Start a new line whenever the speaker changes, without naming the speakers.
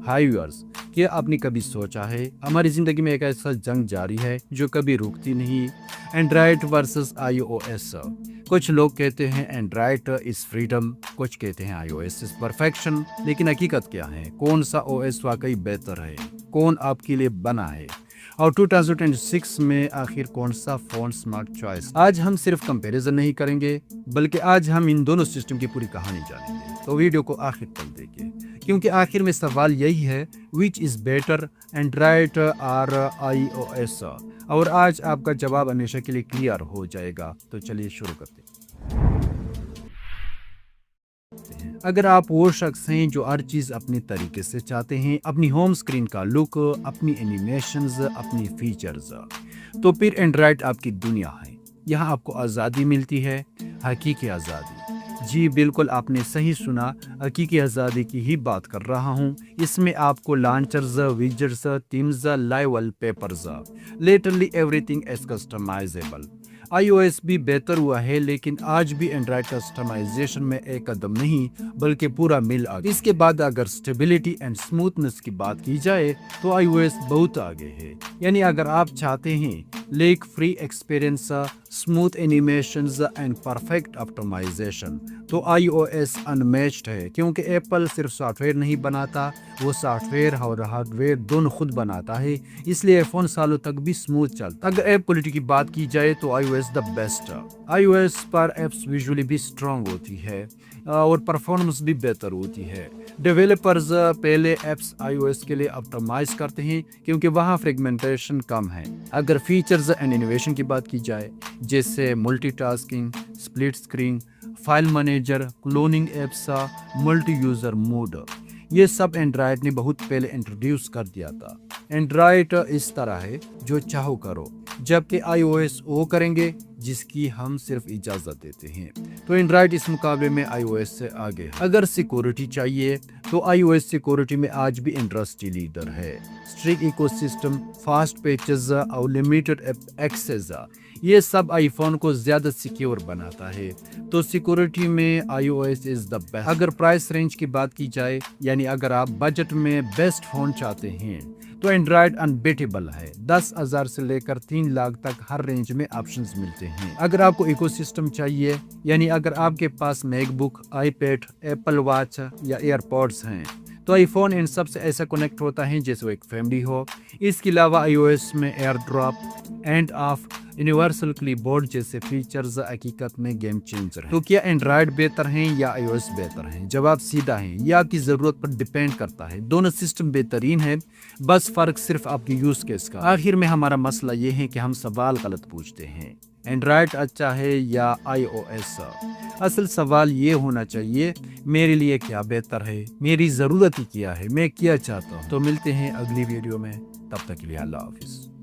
हाय viewers, क्या आपने कभी सोचा है हमारी ज़िंदगी में एक ऐसा जंग जारी है जो कभी रुकती नहीं, एंड्रॉयड वर्सेस iOS। कुछ लोग कहते हैं एंड्रॉयड इज़ फ्रीडम, कुछ कहते हैं iOS इज़ परफेक्शन। लेकिन हकीकत क्या है? कौन सा OS वाकई बेहतर है? कौन आपके लिए बना है? और 2006 में आखिर कौन सा फ़ोन स्मार्ट चॉइस? आज हम सिर्फ कंपैरिजन नहीं करेंगे, बल्कि आज हम इन दोनों सिस्टम की पूरी कहानी जानेंगे। तो वीडियो को आखिर तक देखिए, क्योंकि आखिर में सवाल यही है, विच इज़ बेटर, एंड्रॉयड और iOS? और आज आपका जवाब हमेशा के लिए क्लियर हो जाएगा। तो चलिए शुरू करते हैं। अगर आप वो शख्स हैं जो हर चीज़ अपने तरीके से चाहते हैं, अपनी होम स्क्रीन का लुक, अपनी एनिमेशंस, अपनी फीचर्स, तो फिर एंड्रॉयड आपकी दुनिया है। यहाँ आपको आज़ादी मिलती है, हकीकी आज़ादी। जी बिल्कुल, आपने सही सुना, हकीकी आज़ादी की ही बात कर रहा हूँ। इसमें आपको launchers, widgets, themes, live wallpapers, literally everything is customisable. iOS भी बेहतर हुआ है, लेकिन आज भी एंड्रॉयड कस्टमाइजेशन में एक कदम नहीं बल्कि पूरा मील आगे। इसके बाद अगर स्टेबिलिटी एंड स्मूथनेस की बात की जाए तो iOS बहुत आगे है। यानी अगर आप चाहते हैं lag free experience, smooth animations and perfect optimisation, तो iOS अनमैच्ड है, क्योंकि एप्पल सिर्फ सॉफ्टवेयर नहीं बनाता, वो सॉफ्टवेयर और हार्डवेयर दोनों खुद बनाता है। इसलिए फ़ोन सालों तक भी स्मूथ चलता। अगर ऐप क्वालिटी की बात की जाए तो iOS द बेस्ट। iOS पर एप्स विजुअली भी स्ट्रॉन्ग होती है और परफॉर्मेंस भी बेहतर होती है। डेवलपर्स पहले एप्स iOS के लिए ऑप्टिमाइज करते हैं, क्योंकि वहाँ फ्रेगमेंटेशन कम है। अगर फीचर्स एंड इनोवेशन की बात की जाए, जैसे multitasking, split screen, file manager, cloning apps, multi user mode, ये सब एंड्रॉयड ने बहुत पहले इंट्रोड्यूस कर दिया था। एंड्रॉयड इस तरह है जो चाहो करो, जबकि iOS वो करेंगे जिसकी हम सिर्फ इजाज़त देते हैं। तो एंड्रॉयड इस मुकाबले में iOS से आगे है। अगर सिक्योरिटी चाहिए तो iOS सिक्योरिटी में आज भी इंडस्ट्री लीडर है। स्ट्रिक्ट इकोसिस्टम, फास्ट पैचेस और लिमिटेड एक्सेस, ये सब आईफोन को ज़्यादा सिक्योर बनाता है। तो सिक्योरिटी में iOS इज़ द बेस्ट। अगर प्राइस रेंज की बात की जाए, यानी अगर आप बजट में बेस्ट फ़ोन चाहते हैं, तो एंड्रॉयड अनबीटेबल है। 10,000 से लेकर 3 लाख तक हर रेंज में ऑप्शंस मिलते हैं। अगर आपको इकोसिस्टम चाहिए, यानी अगर आपके पास मैकबुक, आईपैड, एप्पल वॉच या एयरपॉड्स हैं, तो आईफोन इन सब से ऐसा कनेक्ट होता है जैसे वो एक फैमिली हो। इसके अलावा iOS में air drop, end of, universal keyboard जैसे फीचर्स हकीकत में गेम चेंजर हैं। तो क्या एंड्रॉयड बेहतर हैं या iOS बेहतर हैं? जवाब सीधा है, यह आपकी ज़रूरत पर डिपेंड करता है। दोनों सिस्टम बेहतरीन है, बस फ़र्क सिर्फ आपकी यूज़ केस का। आखिर में हमारा मसला ये है कि हम सवाल गलत पूछते हैं, एंड्रॉयड अच्छा है या iOS? असल सवाल ये होना चाहिए, मेरे लिए क्या बेहतर है, मेरी ज़रूरत ही क्या है, मैं क्या चाहता हूँ। तो मिलते हैं अगली वीडियो में, तब तक के लिए अल्लाह हाफिज़।